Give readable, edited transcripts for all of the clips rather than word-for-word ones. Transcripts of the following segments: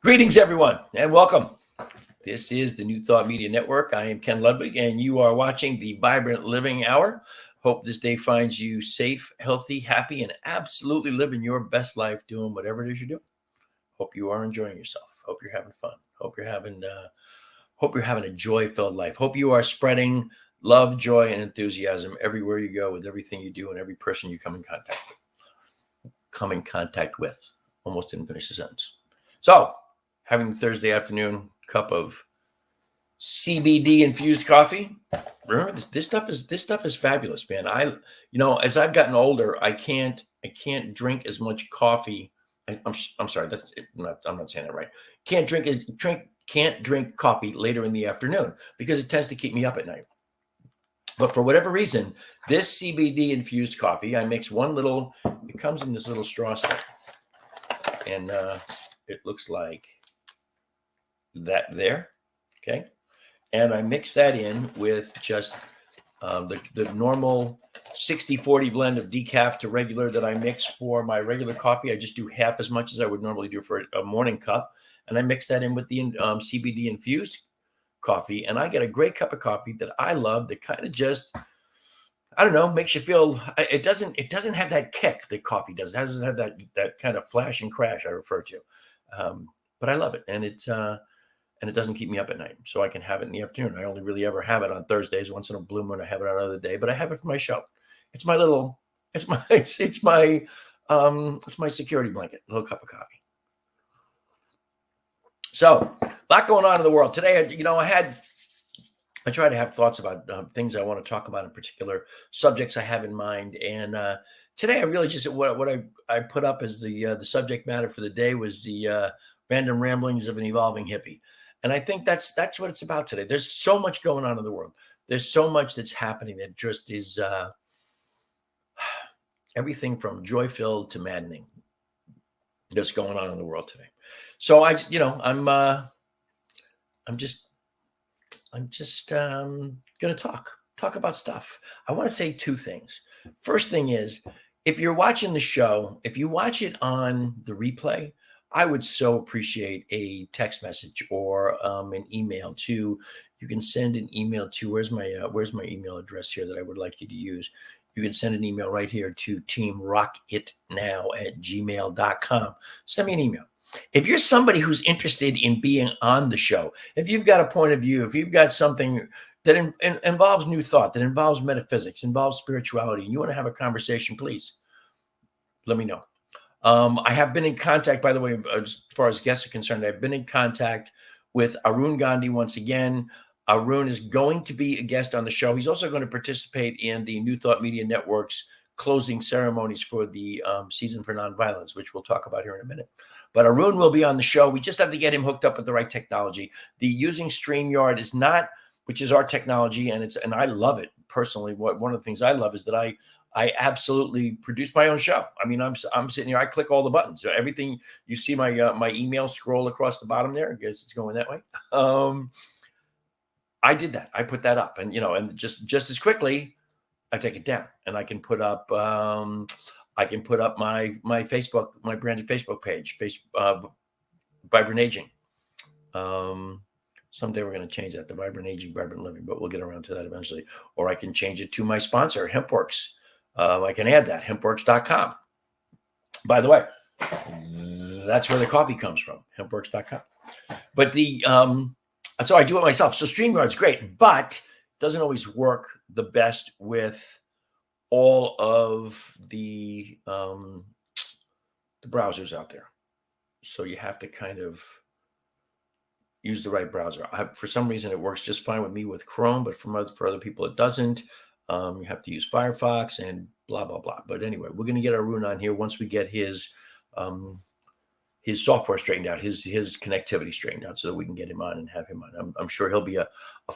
Greetings, everyone, and welcome. This is the New Thought Media Network. I am Ken Ludwig, and you are watching the Vibrant Living Hour. Hope this day finds you safe, healthy, happy, and absolutely living your best life doing whatever it is you're doing. Hope you are enjoying yourself. Hope you're having fun. Hope you're having a joy-filled life. Hope you are spreading love, joy, and enthusiasm everywhere you go with everything you do and every person you come in contact with. Almost didn't finish the sentence. So, having the Thursday afternoon cup of CBD infused coffee. Remember, this stuff is fabulous, man. As I've gotten older, I can't drink as much coffee. I'm sorry, I'm not saying that right. Can't drink coffee later in the afternoon because it tends to keep me up at night. But for whatever reason, this CBD infused coffee, I mix it comes in this little straw set, and it looks like that there, okay? And I mix that in with just the normal 60-40 blend of decaf to regular that I mix for my regular coffee. I just do half as much as I would normally do for a morning cup, and I mix that in with the CBD infused coffee, and I get a great cup of coffee that I love that kind of just, I don't know, makes you feel, it doesn't have that kick that coffee does. It doesn't have that kind of flash and crash I refer to. But I love it, and it doesn't keep me up at night, so I can have it in the afternoon. I only really ever have it on Thursdays. Once in a blue moon, I have it on another day, but I have it for my show. It's my security blanket, a little cup of coffee. So, a lot going on in the world today. I try to have thoughts about things I want to talk about in particular, subjects I have in mind, and today I really just what I put up as the subject matter for the day was the random ramblings of an evolving hippie. And I think that's what it's about today. There's so much going on in the world. There's so much that's happening that just is everything from joy-filled to maddening that's going on in the world today. So I'm just going to talk about stuff. I want to say two things. First thing is, if you're watching the show, if you watch it on the replay, I would so appreciate a text message or an email to. You can send an email to, where's my email address here that I would like you to use. You can send an email right here to teamrockitnow@gmail.com. Send me an email. If you're somebody who's interested in being on the show, if you've got a point of view, if you've got something that involves new thought, that involves metaphysics, involves spirituality, and you want to have a conversation, please let me know. I have been in contact, by the way, as far as guests are concerned, I've been in contact with Arun Gandhi once again. Arun is going to be a guest on the show. He's also going to participate in the New Thought Media Network's closing ceremonies for the Season for Nonviolence, which we'll talk about here in a minute. But Arun will be on the show. We just have to get him hooked up with the right technology. The using StreamYard is not, which is our technology, and I love it personally. One of the things I love is that I absolutely produce my own show. I mean, I'm sitting here. I click all the buttons. Everything you see, my email scroll across the bottom there. I guess it's going that way. I did that. I put that up, and and just as quickly, I take it down, and I can put up my Facebook, my branded Facebook page, Vibrant Aging. Someday we're going to change that to Vibrant Aging, Vibrant Living, but we'll get around to that eventually. Or I can change it to my sponsor, Hempworx. I can add that, hempworx.com. By the way, that's where the coffee comes from, hempworx.com. But so I do it myself. So StreamYard's great, but doesn't always work the best with all of the browsers out there. So you have to kind of use the right browser. For some reason, it works just fine with me with Chrome, but for other people, it doesn't. You have to use Firefox and blah, blah, blah. But anyway, we're going to get Arun on here once we get his his software straightened out, his connectivity straightened out, so that we can get him on and have him on. I'm sure he'll be a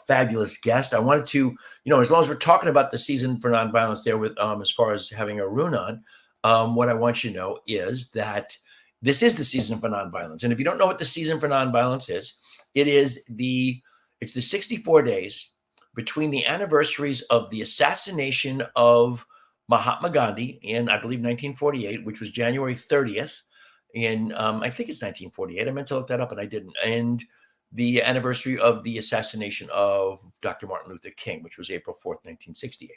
fabulous guest. I wanted to, as long as we're talking about the season for nonviolence there with as far as having Arun on, what I want you to know is that this is the season for nonviolence. And if you don't know what the season for nonviolence is, it's the 64 days between the anniversaries of the assassination of Mahatma Gandhi in, I believe, 1948, which was January 30th. In I think it's 1948. I meant to look that up and I didn't. And the anniversary of the assassination of Dr. Martin Luther King, which was April 4th, 1968.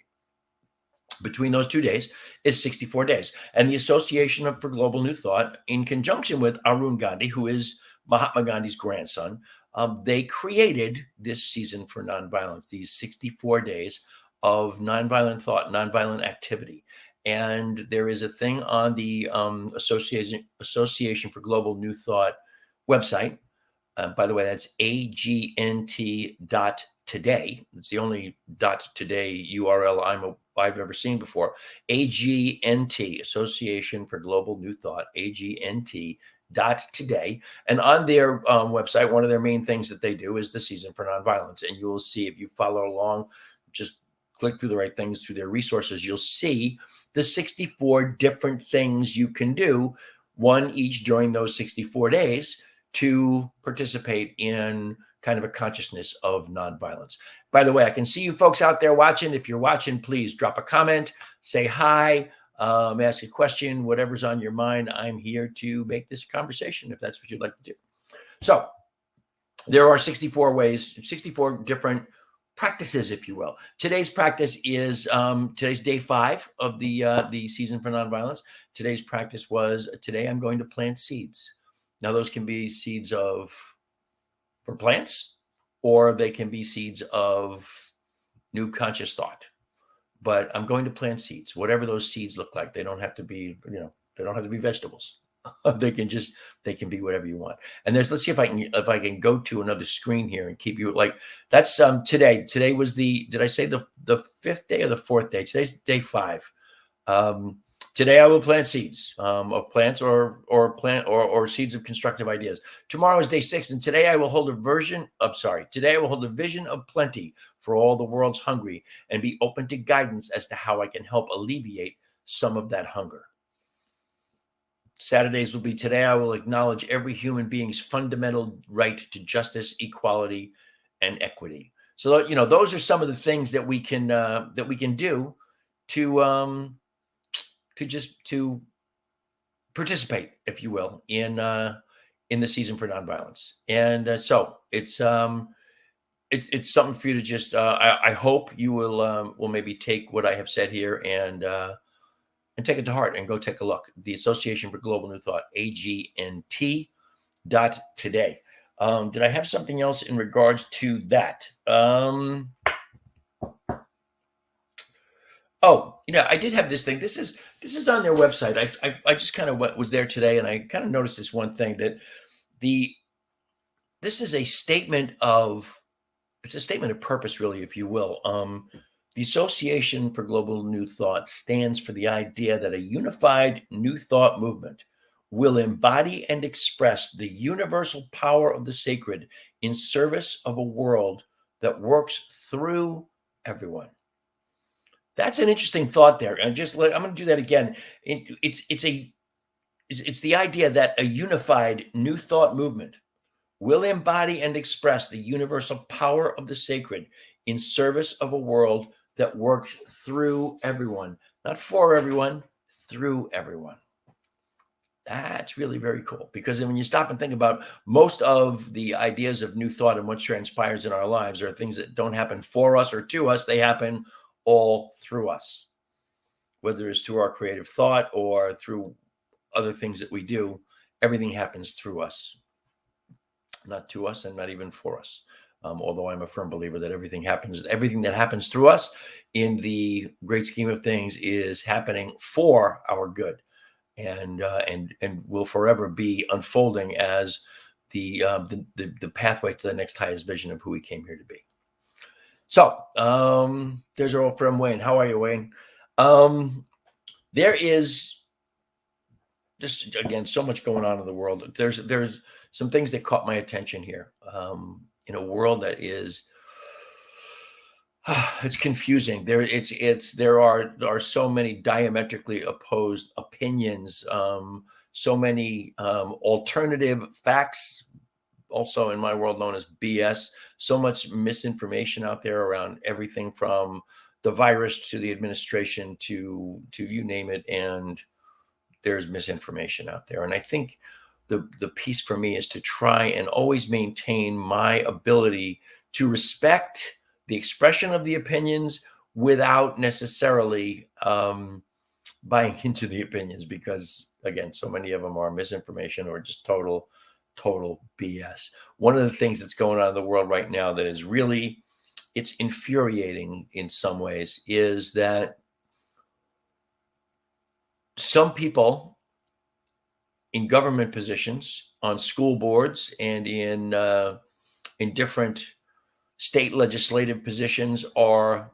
Between those 2 days is 64 days. And the Association for Global New Thought, in conjunction with Arun Gandhi, who is Mahatma Gandhi's grandson, they created this season for nonviolence, these 64 days of nonviolent thought, nonviolent activity. And there is a thing on the Association for Global New Thought website. By the way, that's agnt.today. It's the only .today URL I've ever seen before. AGNT, Association for Global New Thought, AGNT.today. And on their website, one of their main things that they do is the season for nonviolence. And you will see, if you follow along, just click through the right things through their resources, you'll see the 64 different things you can do, one each during those 64 days, to participate in kind of a consciousness of nonviolence. By the way, I can see you folks out there watching. If you're watching, please drop a comment, say hi, ask a question, whatever's on your mind. I'm here to make this a conversation if that's what you'd like to do. So there are 64 ways, 64 different practices, if you will. Today's practice is today's day 5 of the season for nonviolence. Today's practice was, today I'm going to plant seeds. Now those can be seeds for plants, or they can be seeds of new conscious thought. But I'm going to plant seeds, whatever those seeds look like. They don't have to be, they don't have to be vegetables. they can be whatever you want. And let's see if I can go to another screen here and keep you like, that's today. Today was did I say the 5th day or the 4th day? Today's day 5. Today I will plant seeds of plants or seeds of constructive ideas. Tomorrow is day 6, and today I will hold a vision of plenty for all the world's hungry, and be open to guidance as to how I can help alleviate some of that hunger. Saturdays will be, today I will acknowledge every human being's fundamental right to justice, equality, and equity. So, those are some of the things that we can do to participate, if you will, in the season for nonviolence. And so it's something for you to just, I hope you will maybe take what I have said here and take it to heart and go take a look. The Association for Global New Thought, AGNT.today. Did I have something else in regards to that? I did have this thing. This is on their website. I just kind of was there today, and I kind of noticed this one thing, that this is a statement of purpose, really, if you will. The Association for Global New Thought stands for the idea that a unified New Thought movement will embody and express the universal power of the sacred in service of a world that works through everyone. That's an interesting thought there. And I'm going to do that again. It's the idea that a unified New Thought movement will embody and express the universal power of the sacred in service of a world that works through everyone, not for everyone, through everyone. That's really very cool, because when you stop and think about, most of the ideas of New Thought and what transpires in our lives are things that don't happen for us or to us. They happen all through us, whether it's through our creative thought or through other things that we do. Everything happens through us, not to us, and not even for us. Although I'm a firm believer that everything that happens through us in the great scheme of things is happening for our good, and will forever be unfolding as the pathway to the next highest vision of who we came here to be. So there's our old friend Wayne. How are you, Wayne? There is just again, so much going on in the world. There's some things that caught my attention here. In a world that is, it's confusing. There are so many diametrically opposed opinions, so many alternative facts, also in my world known as BS, so much misinformation out there around everything from the virus to the administration to you name it. And there's misinformation out there. And I think the piece for me is to try and always maintain my ability to respect the expression of the opinions without necessarily buying into the opinions, because again, so many of them are misinformation or just total BS. One of the things that's going on in the world right now that is really, it's infuriating in some ways, is that some people in government positions, on school boards, and in different state legislative positions are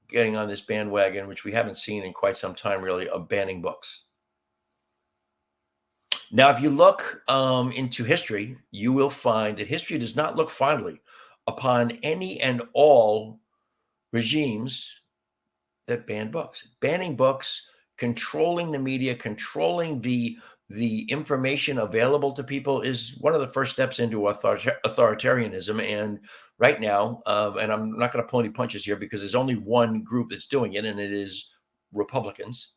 getting on this bandwagon, which we haven't seen in quite some time, really, of banning books. Now, if you look into history, you will find that history does not look fondly upon any and all regimes that ban books. Banning books, controlling the media, controlling the information available to people is one of the first steps into authoritarianism. And right now, and I'm not going to pull any punches here because there's only one group that's doing it, and it is Republicans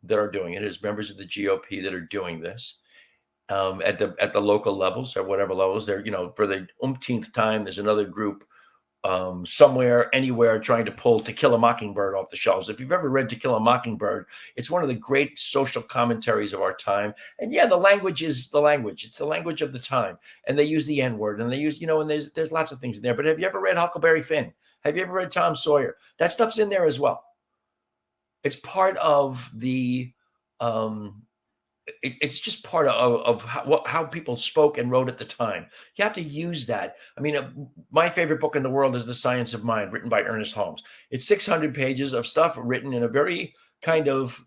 that are doing it. It is members of the GOP that are doing this at the local levels, at whatever levels. They're, for the umpteenth time, there's another group somewhere, anywhere, trying to pull To Kill a Mockingbird off the shelves. If you've ever read To Kill a Mockingbird, it's one of the great social commentaries of our time. And yeah, the language is the language. It's the language of the time. And they use the N-word, and they use, and there's lots of things in there. But have you ever read Huckleberry Finn? Have you ever read Tom Sawyer? That stuff's in there as well. It's part of the it's just part of how people spoke and wrote at the time. You have to use that. I mean, my favorite book in the world is The Science of Mind, written by Ernest Holmes. It's 600 pages of stuff written in a very kind of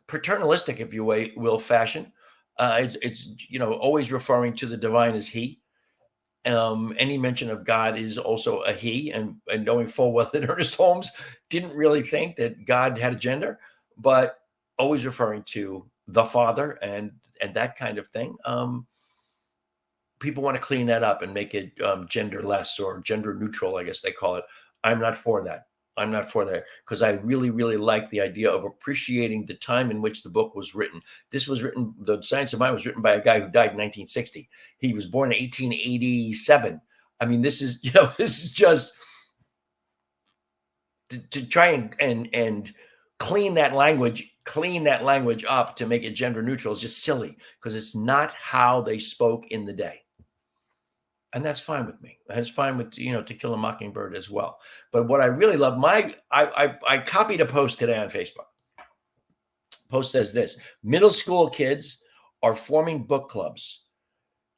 paternalistic, if you will, fashion. It's always referring to the divine as he. Any mention of God is also a he, and knowing full well that Ernest Holmes didn't really think that God had a gender, but always referring to the Father and that kind of thing. People want to clean that up and make it genderless or gender neutral, I guess they call it. I'm not for that. I'm not for that, because I really, really like the idea of appreciating the time in which the book was written. This was written, The Science of Mind was written by a guy who died in 1960. He was born in 1887. I mean, this is just to try and clean that language up to make it gender neutral is just silly, because it's not how they spoke in the day. And that's fine with me. That's fine with, To Kill a Mockingbird as well. But what I really love, I copied a post today on Facebook. Post says this: middle school kids are forming book clubs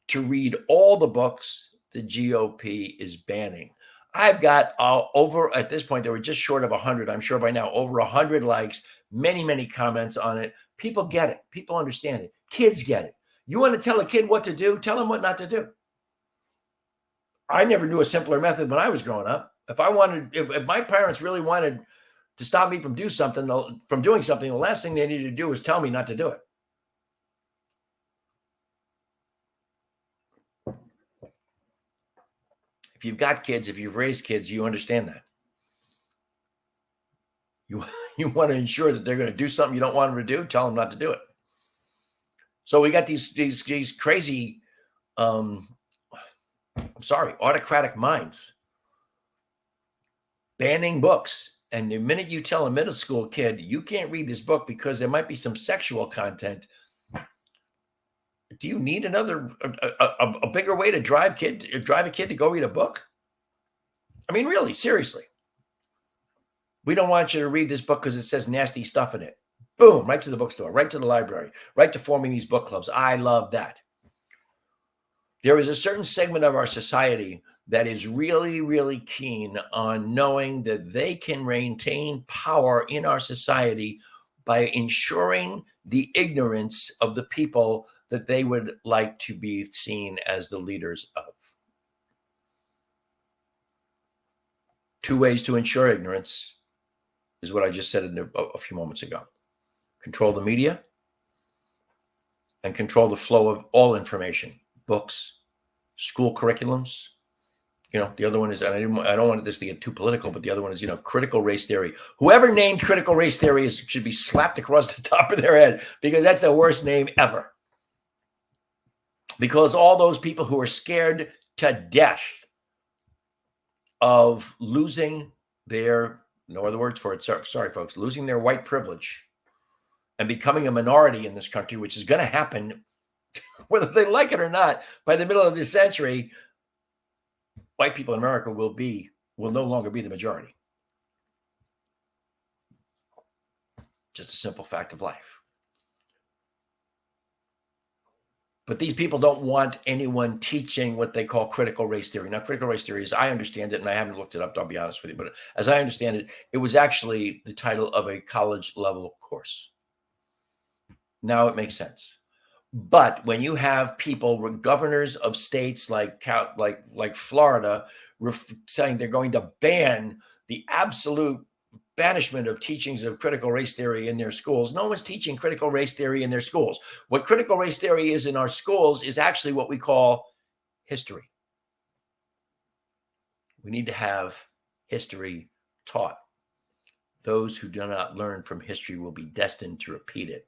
to read all the books the GOP is banning. I've got over, at this point, they were just short of 100. I'm sure by now, over 100 likes, many, many comments on it. People get it. People understand it. Kids get it. You want to tell a kid what to do? Tell him what not to do. I never knew a simpler method when I was growing up. If my parents really wanted to stop me from doing something, the last thing they needed to do was tell me not to do it. If you've got kids, if you've raised kids, you understand that. You want to ensure that they're going to do something you don't want them to do, tell them not to do it. So we got these crazy, autocratic minds banning books. And the minute you tell a middle school kid, you can't read this book because there might be some sexual content, do you need a bigger way to drive a kid to go read a book? I mean, really, seriously. We don't want you to read this book because it says nasty stuff in it. Boom, right to the bookstore, right to the library, right to forming these book clubs. I love that. There is a certain segment of our society that is really, really keen on knowing that they can maintain power in our society by ensuring the ignorance of the people that they would like to be seen as the leaders of. 2 ways to ensure ignorance is what I just said a few moments ago. Control the media and control the flow of all information, books, school curriculums. The other one is, and I don't want this to get too political, but the other one is, critical race theory. Whoever named critical race theory should be slapped across the top of their head, because that's the worst name ever. Because all those people who are scared to death of losing their, no other words for it, sorry folks, losing their white privilege and becoming a minority in this country, which is going to happen whether they like it or not. By the middle of this century, white people in America will no longer be the majority. Just a simple fact of life. But these people don't want anyone teaching what they call critical race theory. Now, critical race theory, as I understand it, and I haven't looked it up, I'll be honest with you, but as I understand it, it was actually the title of a college level course. Now it makes sense. But when you have people, governors of states like Florida, saying they're going to ban the absolute banishment of teachings of critical race theory in their schools, no one's teaching critical race theory in their schools. What critical race theory is in our schools is actually what we call history. We need to have history taught. Those who do not learn from history will be destined to repeat it.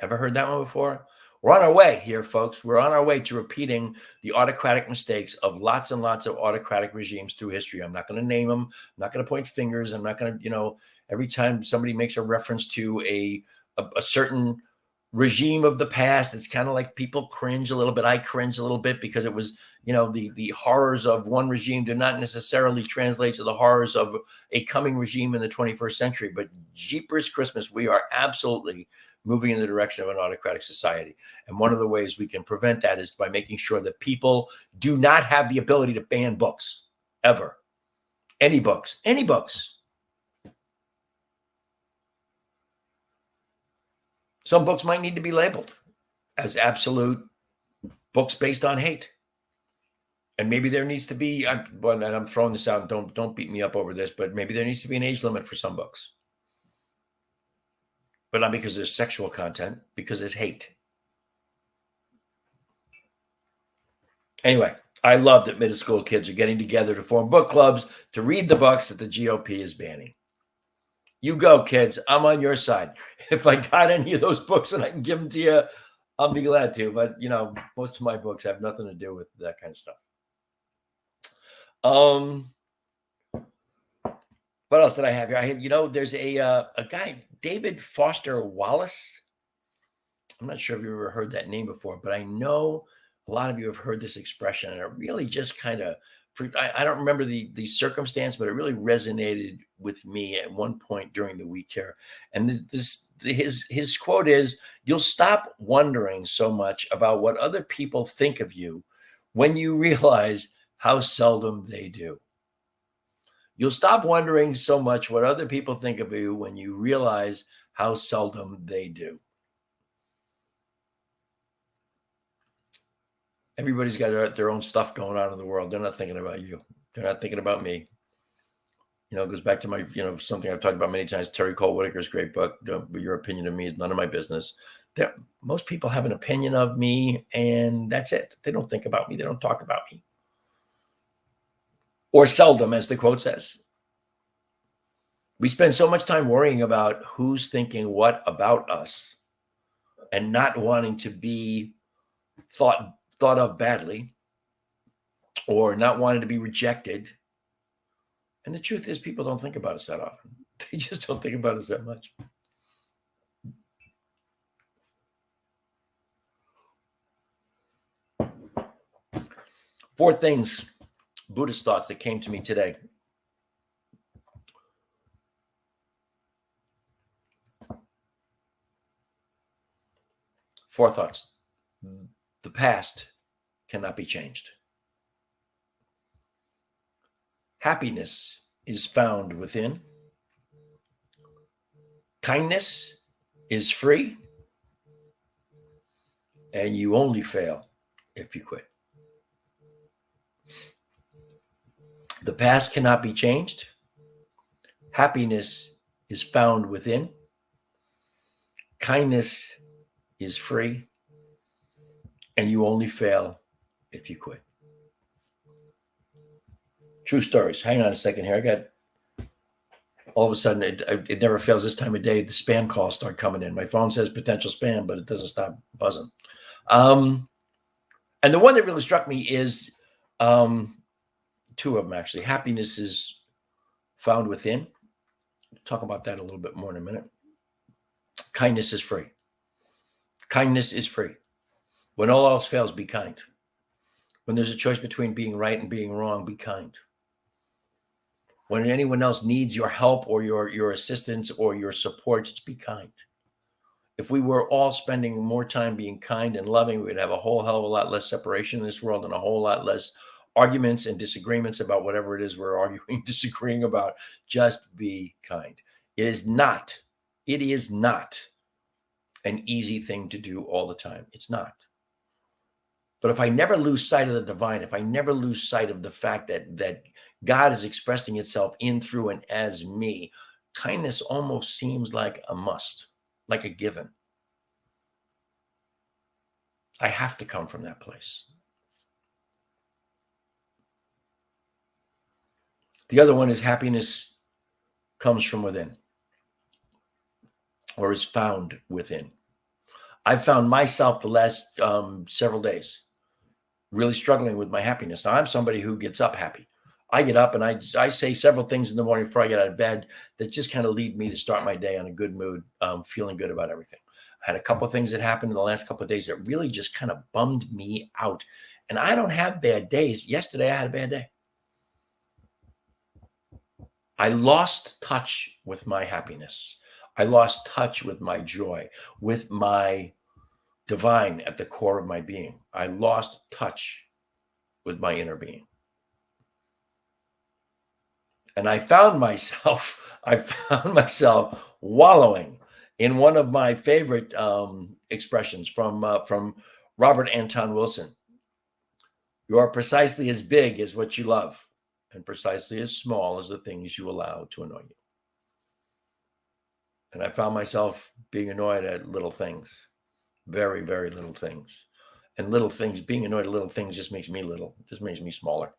Ever heard that one before? We're on our way here, folks. We're on our way to repeating the autocratic mistakes of lots and lots of autocratic regimes through history. I'm not going to name them. I'm not going to point fingers. I'm not going to, every time somebody makes a reference to a certain regime of the past, it's kind of like people cringe a little bit. I cringe a little bit because it was, the horrors of one regime do not necessarily translate to the horrors of a coming regime in the 21st century. But Jeepers Christmas, we are absolutely moving in the direction of an autocratic society. And one of the ways we can prevent that is by making sure that people do not have the ability to ban books, ever. Any books. Some books might need to be labeled as absolute books based on hate. And maybe there needs to be, and I'm throwing this out, don't beat me up over this, but maybe there needs to be an age limit for some books. But not because there's sexual content, because there's hate. Anyway, I love that middle school kids are getting together to form book clubs to read the books that the GOP is banning. You go, kids. I'm on your side. If I got any of those books and I can give them to you, I'll be glad to. But, most of my books have nothing to do with that kind of stuff. What else did I have here? I had, there's a guy, David Foster Wallace. I'm not sure if you've ever heard that name before, but I know a lot of you have heard this expression, and it really just kind of, I don't remember the circumstance, but it really resonated with me at one point during the week here. And his quote is, "You'll stop wondering so much about what other people think of you when you realize how seldom they do." You'll stop wondering so much what other people think of you when you realize how seldom they do. Everybody's got their own stuff going on in the world. They're not thinking about you. They're not thinking about me. It goes back to my, something I've talked about many times, Terry Cole Whitaker's great book, Your Opinion of Me is None of My Business. Most people have an opinion of me, and that's it. They don't think about me. They don't talk about me. Or seldom, as the quote says. We spend so much time worrying about who's thinking what about us and not wanting to be thought of badly or not wanting to be rejected. And the truth is, people don't think about us that often. They just don't think about us that much. Four things, Buddhist thoughts that came to me today. Four thoughts. The past cannot be changed. Happiness is found within. Kindness is free. and you only fail if you quit. The past cannot be changed. Happiness is found within. Kindness is free, and you only fail if you quit. True stories. Hang on a second here. I got all of a sudden, it never fails this time of day. The spam calls start coming in. My phone says potential spam, but it doesn't stop buzzing. And the one that really struck me is two of them, actually. Happiness is found within. We'll talk about that a little bit more in a minute. Kindness is free. Kindness is free. When all else fails, be kind. When there's a choice between being right and being wrong, be kind. When anyone else needs your help or your assistance or your support, just be kind. If we were all spending more time being kind and loving, we'd have a whole hell of a lot less separation in this world and a whole lot less arguments and disagreements about whatever it is we're arguing, disagreeing about. Just be kind. It is not an easy thing to do all the time. It's not. But if I never lose sight of the divine, if I never lose sight of the fact that God is expressing itself in, through, and as me, kindness almost seems like a must, like a given. I have to come from that place. The other one is happiness comes from within, or is found within. I've found myself the last several days really struggling with my happiness. Now, I'm somebody who gets up happy. I get up and I say several things in the morning before I get out of bed that just kind of lead me to start my day on a good mood, feeling good about everything. I had a couple of things that happened in the last couple of days that really just kind of bummed me out. And I don't have bad days. Yesterday, I had a bad day. I lost touch with my happiness. I lost touch with my joy, with my divine at the core of my being. I lost touch with my inner being. And I found myself wallowing in one of my favorite expressions from Robert Anton Wilson. You are precisely as big as what you love, and precisely as small as the things you allow to annoy you. And I found myself being annoyed at little things, very, very little things. And little things, being annoyed at little things just makes me little, just makes me smaller.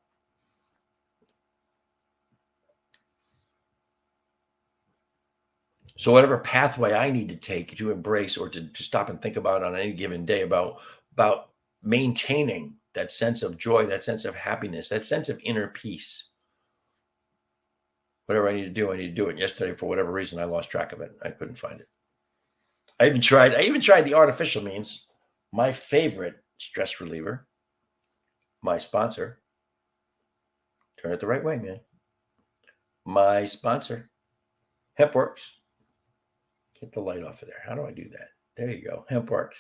So whatever pathway I need to take to embrace or to stop and think about on any given day about maintaining that sense of joy, that sense of happiness, that sense of inner peace. Whatever I need to do it. Yesterday, for whatever reason, I lost track of it. I couldn't find it. I even tried the artificial means. My favorite stress reliever, my sponsor. Turn it the right way, man. My sponsor, Hempworx. Get the light off of there. How do I do that? There you go. Hempworx.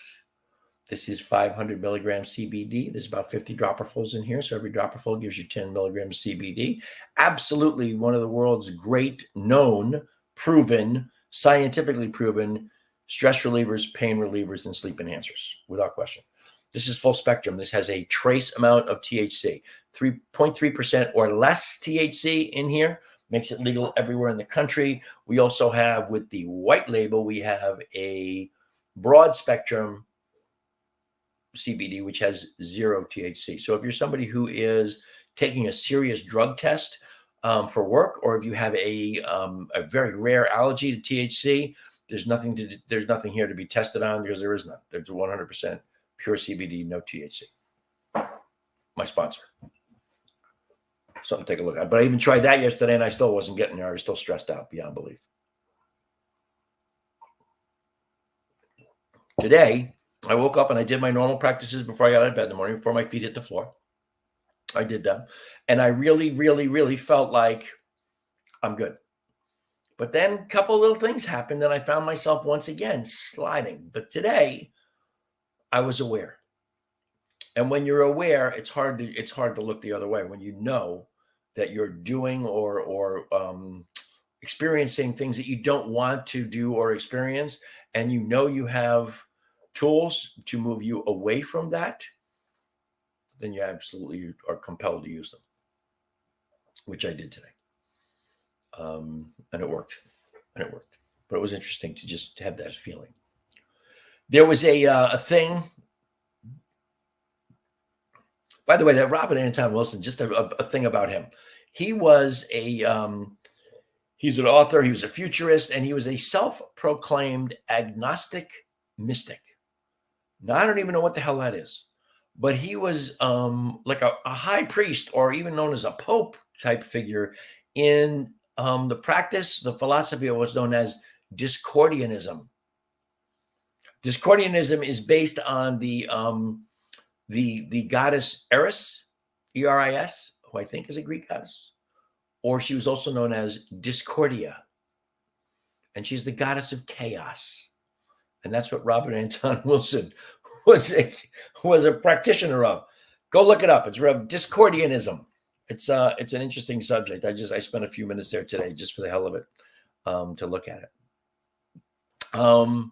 This is 500 milligrams CBD. There's about 50 dropperfuls in here. So every dropperful gives you 10 milligrams CBD. Absolutely one of the world's great known, proven, scientifically proven stress relievers, pain relievers, and sleep enhancers, without question. This is full spectrum. This has a trace amount of THC, 3.3% or less THC in here. Makes it legal everywhere in the country. We also have, with the white label, we have a broad spectrum CBD, which has 0 THC. So if you're somebody who is taking a serious drug test for work, or if you have a very rare allergy to THC, there's nothing here to be tested on, because there is none. There's 100% pure CBD, no THC. My sponsor. Something to take a look at. But I even tried that yesterday, and I still wasn't getting there. I was still stressed out beyond belief. Today, I woke up and I did my normal practices before I got out of bed in the morning, before my feet hit the floor. I did them. And I really, really, really felt like I'm good. But then a couple of little things happened, and I found myself once again sliding. But today, I was aware. And when you're aware, it's hard to look the other way. When you know that you're doing or experiencing things that you don't want to do or experience, and you know you have tools to move you away from that, then you absolutely are compelled to use them, which I did today. And it worked. But it was interesting to just have that feeling. There was a thing. By the way, that Robert Anton Wilson, just a thing about him. He was he's an author. He was a futurist, and he was a self-proclaimed agnostic mystic. Now, I don't even know what the hell that is, but he was like a high priest, or even known as a pope type figure in the practice, the philosophy of what's known as Discordianism. Discordianism is based on the goddess Eris, Eris, who I think is a Greek goddess, or she was also known as Discordia, and she's the goddess of chaos. And that's what Robert Anton Wilson was a practitioner of. Go look it up. It's Discordianism. It's an interesting subject. I spent a few minutes there today just for the hell of it, to look at it. An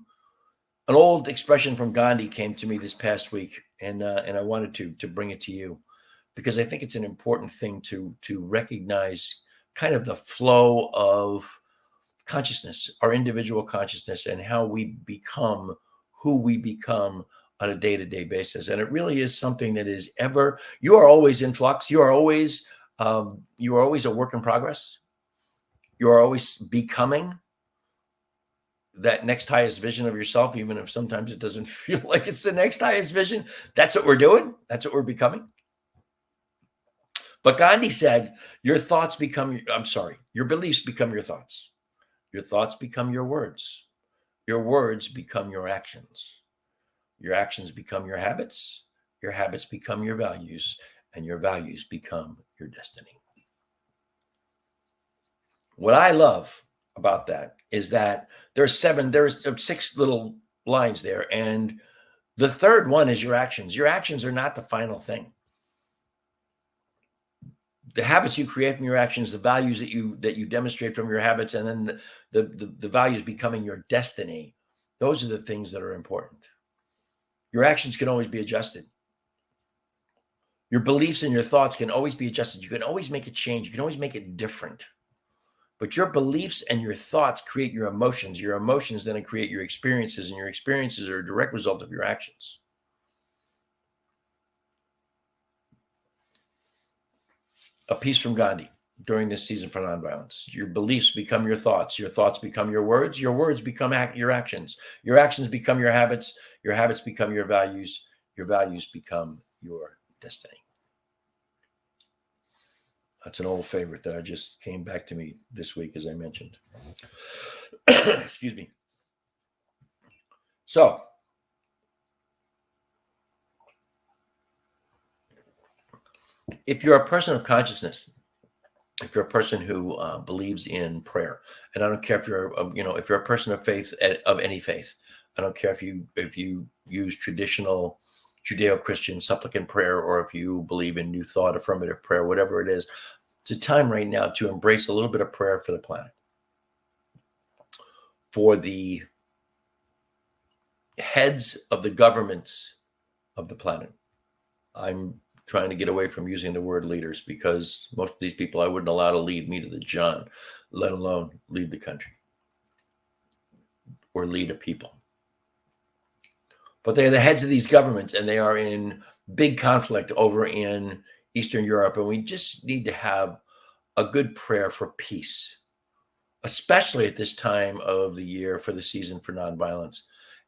old expression from Gandhi came to me this past week, and I wanted to bring it to you because I think it's an important thing to recognize kind of the flow of consciousness, our individual consciousness, and how we become who we become on a day-to-day basis. And it really is something that is you are always in flux. You are always a work in progress. You are always becoming that next highest vision of yourself, even if sometimes it doesn't feel like it's the next highest vision. That's what we're doing. That's what we're becoming. But Gandhi said, your beliefs become your thoughts. Your thoughts become your words. Your words become your actions. Your actions become your habits. Your habits become your values, and your values become your destiny. What I love about that is that there's 6 little lines there, and the third one is your actions. Your actions are not the final thing. The habits you create from your actions, the values that you demonstrate from your habits, and then the values becoming your destiny. Those are the things that are important. Your actions can always be adjusted. Your beliefs and your thoughts can always be adjusted. You can always make a change. You can always make it different. But your beliefs and your thoughts create your emotions. Your emotions then create your experiences, and your experiences are a direct result of your actions. A piece from Gandhi during this season for nonviolence. Your beliefs become your thoughts become your words become your actions become your habits become your values become your destiny. That's an old favorite that I just came back to me this week, as I mentioned. Excuse me. So, if you're a person of consciousness, if you're a person who believes in prayer, and I don't care if you're a person of faith, of any faith, I don't care if you use traditional Judeo-Christian supplicant prayer, or if you believe in New Thought, affirmative prayer, whatever it is, it's a time right now to embrace a little bit of prayer for the planet, for the heads of the governments of the planet. I'm trying to get away from using the word leaders, because most of these people I wouldn't allow to lead me to the John, let alone lead the country or lead a people. But they're the heads of these governments, and they are in big conflict over in Eastern Europe. And we just need to have a good prayer for peace, especially at this time of the year for the season for nonviolence.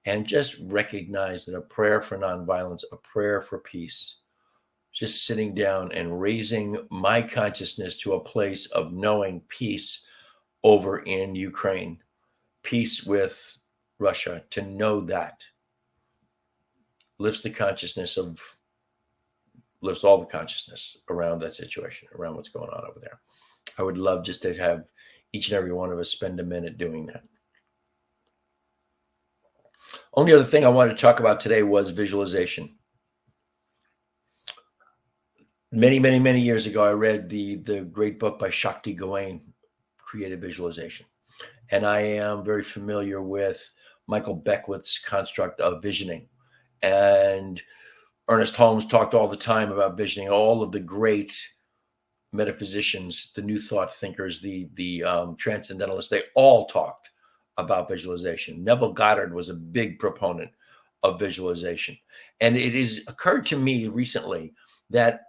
And just recognize that a prayer for nonviolence, a prayer for peace, just sitting down and raising my consciousness to a place of knowing peace over in Ukraine, peace with Russia, to know that lifts all the consciousness around that situation, around what's going on over there. I would love just to have each and every one of us spend a minute doing that. Only other thing I wanted to talk about today was visualization. Many, many, many years ago, I read the great book by Shakti Gawain, Creative Visualization. And I am very familiar with Michael Beckwith's construct of visioning. And Ernest Holmes talked all the time about visioning. All of the great metaphysicians, the New Thought thinkers, the transcendentalists, they all talked about visualization. Neville Goddard was a big proponent of visualization. And it has occurred to me recently that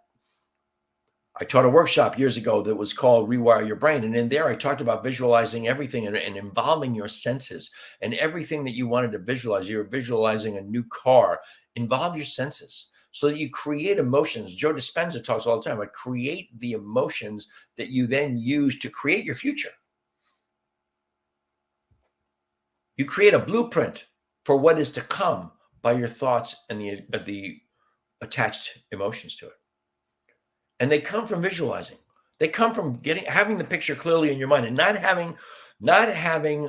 I taught a workshop years ago that was called Rewire Your Brain. And in there, I talked about visualizing everything and involving your senses, and everything that you wanted to visualize. You're visualizing a new car, involve your senses so that you create emotions. Joe Dispenza talks all the time about create the emotions that you then use to create your future. You create a blueprint for what is to come by your thoughts and the attached emotions to it. And they come from visualizing. They come from having the picture clearly in your mind, and not having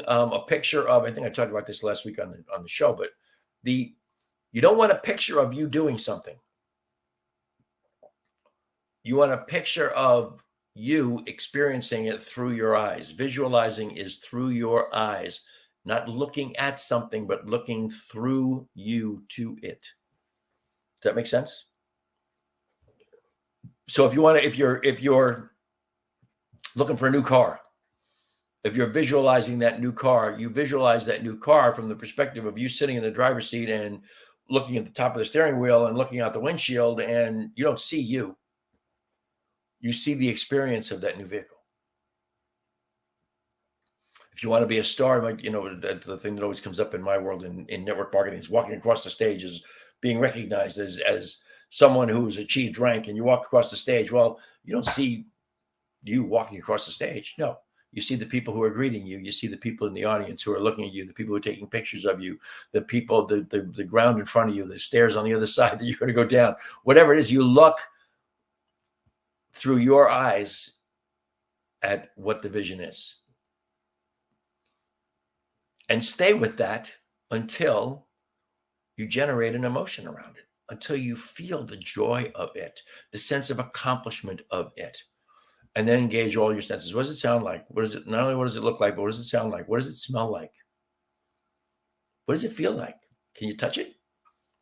a picture of. I think I talked about this last week on the show, but you don't want a picture of you doing something. You want a picture of you experiencing it through your eyes. Visualizing is through your eyes, not looking at something, but looking through you to it. Does that make sense? So if you're looking for a new car, if you're visualizing that new car, you visualize that new car from the perspective of you sitting in the driver's seat and looking at the top of the steering wheel and looking out the windshield, and you don't see you. You see the experience of that new vehicle. If you want to be a star, like, the thing that always comes up in my world in network marketing is walking across the stage is being recognized as someone who's achieved rank, and you walk across the stage. Well, you don't see you walking across the stage. No, you see the people who are greeting you. You see the people in the audience who are looking at you, the people who are taking pictures of you, the people, the ground in front of you, the stairs on the other side that you're going to go down. Whatever it is, you look through your eyes at what the vision is. And stay with that until you generate an emotion around it, until you feel the joy of it, the sense of accomplishment of it. And then engage all your senses. What does it sound like? Not only what does it look like, but what does it sound like? What does it smell like? What does it feel like? Can you touch it?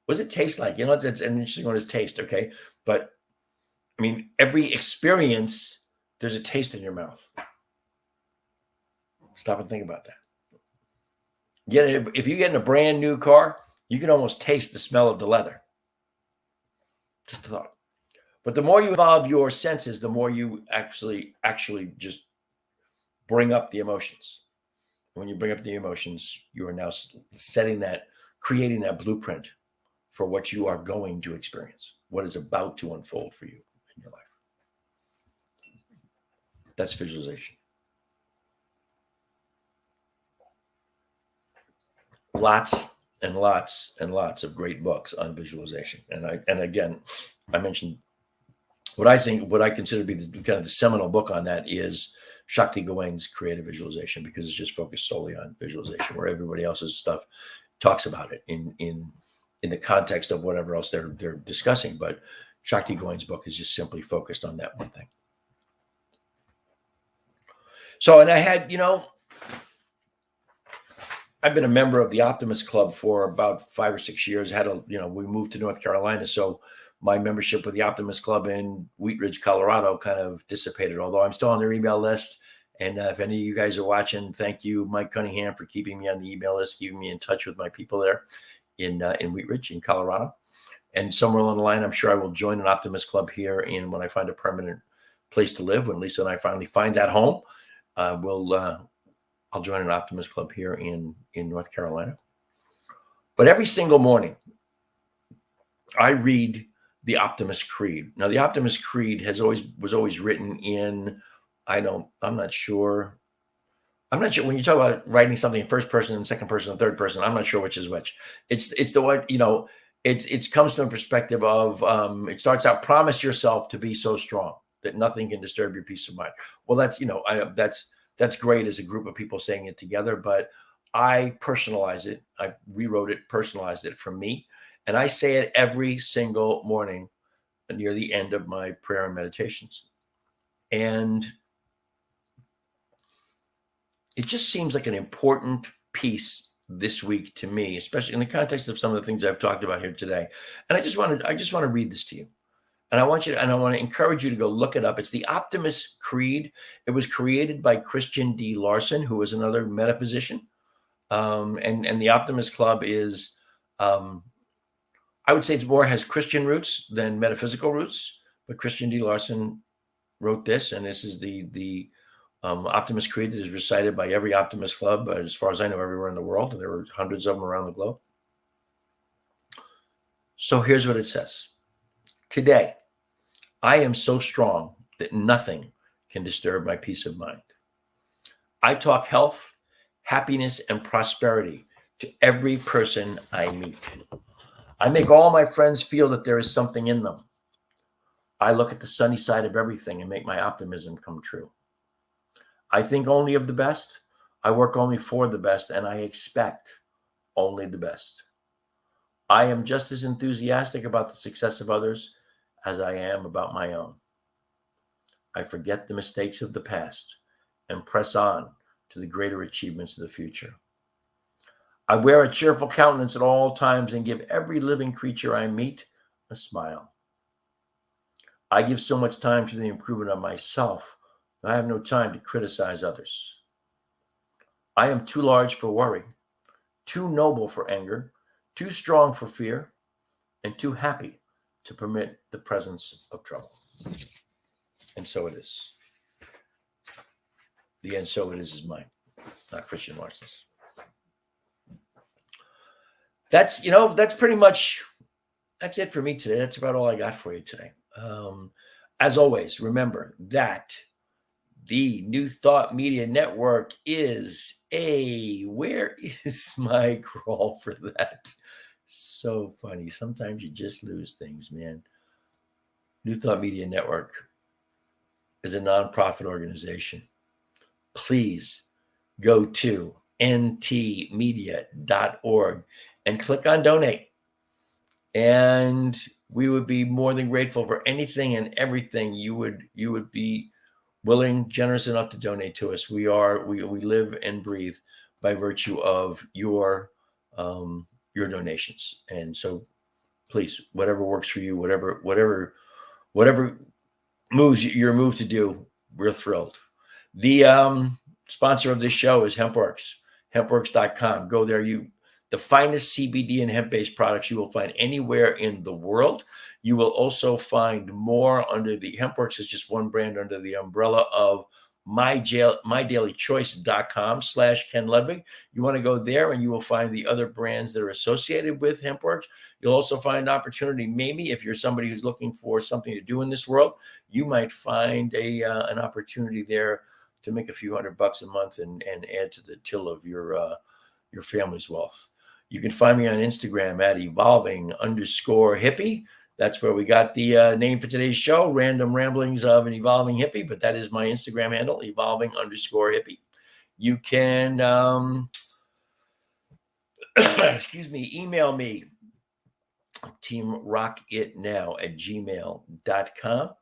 What does it taste like? It's an interesting one is taste, okay? But I mean, every experience, there's a taste in your mouth. Stop and think about that. If you get in a brand new car, you can almost taste the smell of the leather. Just a thought. But the more you involve your senses, the more you actually just bring up the emotions. When you bring up the emotions, you are now creating that blueprint for what you are going to experience, what is about to unfold for you in your life. That's visualization. Lots and lots and lots of great books on visualization. And again, I mentioned what I consider to be the seminal book on that is Shakti Gawain's Creative Visualization, because it's just focused solely on visualization, where everybody else's stuff talks about it in the context of whatever else they're discussing. But Shakti Gawain's book is just simply focused on that one thing. So, and I had, I've been a member of the Optimus Club for about 5 or 6 years. We moved to North Carolina, so my membership with the Optimus Club in Wheat Ridge, Colorado kind of dissipated, although I'm still on their email list. And if any of you guys are watching, thank you, Mike Cunningham, for keeping me on the email list, keeping me in touch with my people there in Wheat Ridge in Colorado. And somewhere along the line, I'm sure I will join an Optimus Club here when I find a permanent place to live. When Lisa and I finally find that home, I'll join an Optimus Club here in North Carolina. But every single morning, I read the Optimus Creed. Now, the Optimus Creed was always written in, I'm not sure. When you talk about writing something in first person and second person and third person, I'm not sure which is which. It's the way, it comes from a perspective of, it starts out, promise yourself to be so strong that nothing can disturb your peace of mind. Well, that's great as a group of people saying it together, but I personalize it. I rewrote it, personalized it for me. And I say it every single morning near the end of my prayer and meditations. And it just seems like an important piece this week to me, especially in the context of some of the things I've talked about here today. And I just want to read this to you. And I want to encourage you to go look it up. It's the Optimus Creed. It was created by Christian D. Larson, who is another metaphysician. And the Optimus Club is, I would say, it's more has Christian roots than metaphysical roots. But Christian D. Larson wrote this, and this is the Optimus Creed that is recited by every Optimus Club, as far as I know, everywhere in the world. And there are hundreds of them around the globe. So here's what it says. Today, I am so strong that nothing can disturb my peace of mind. I talk health, happiness, and prosperity to every person I meet. I make all my friends feel that there is something in them. I look at the sunny side of everything and make my optimism come true. I think only of the best. I work only for the best, and I expect only the best. I am just as enthusiastic about the success of others as I am about my own. I forget the mistakes of the past and press on to the greater achievements of the future. I wear a cheerful countenance at all times and give every living creature I meet a smile. I give so much time to the improvement of myself that I have no time to criticize others. I am too large for worry, too noble for anger, too strong for fear, and too happy to permit the presence of trouble. And so it is. The "and so it is mine, not Christian Larson's. That's pretty much, that's it for me today. That's about all I got for you today. As always, remember that the New Thought Media Network is where is my crawl for that? So funny. Sometimes you just lose things, man. New Thought Media Network is a nonprofit organization. Please go to ntmedia.org and click on donate. And we would be more than grateful for anything and everything you would be willing, generous enough to donate to us. We live and breathe by virtue of your donations. And so please, whatever works for you, whatever moves you're moved to do, we're thrilled. The sponsor of this show is Hempworx, hempworx.com. Go there. The finest CBD and hemp-based products you will find anywhere in the world. You will also find more under the Hempworx is just one brand under the umbrella of mydailychoice.com/Ken Ludwig. You want to go there and you will find the other brands that are associated with Hempworx. You'll also find opportunity, maybe if you're somebody who's looking for something to do in this world, you might find an opportunity there to make a few $100 a month and add to the till of your family's wealth. You can find me on Instagram at evolving_hippie. That's where we got the name for today's show, Random Ramblings of an Evolving Hippie, but that is my Instagram handle, evolving_hippie. You can, email me, teamrockitnow@gmail.com.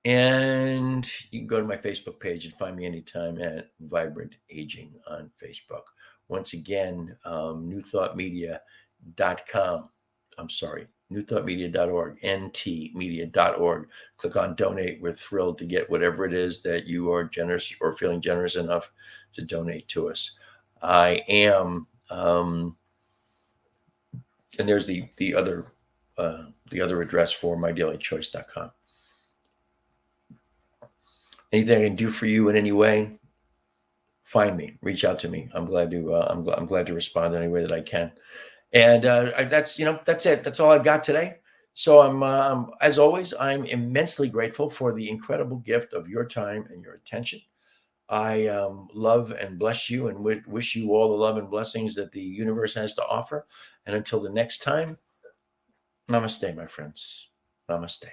And you can go to my Facebook page and find me anytime at Vibrant Aging on Facebook. Once again, newthoughtmedia.com. newthoughtmedia.org, ntmedia.org. Click on donate. We're thrilled to get whatever it is that you are generous or feeling generous enough to donate to us. I am, and there's the other address for mydailychoice.com. Anything I can do for you in any way, find me, reach out to me. I'm glad to respond in any way that I can. And that's it. That's all I've got today. So I'm as always, I'm immensely grateful for the incredible gift of your time and your attention. I love and bless you and wish you all the love and blessings that the universe has to offer. And until the next time, namaste, my friends. Namaste.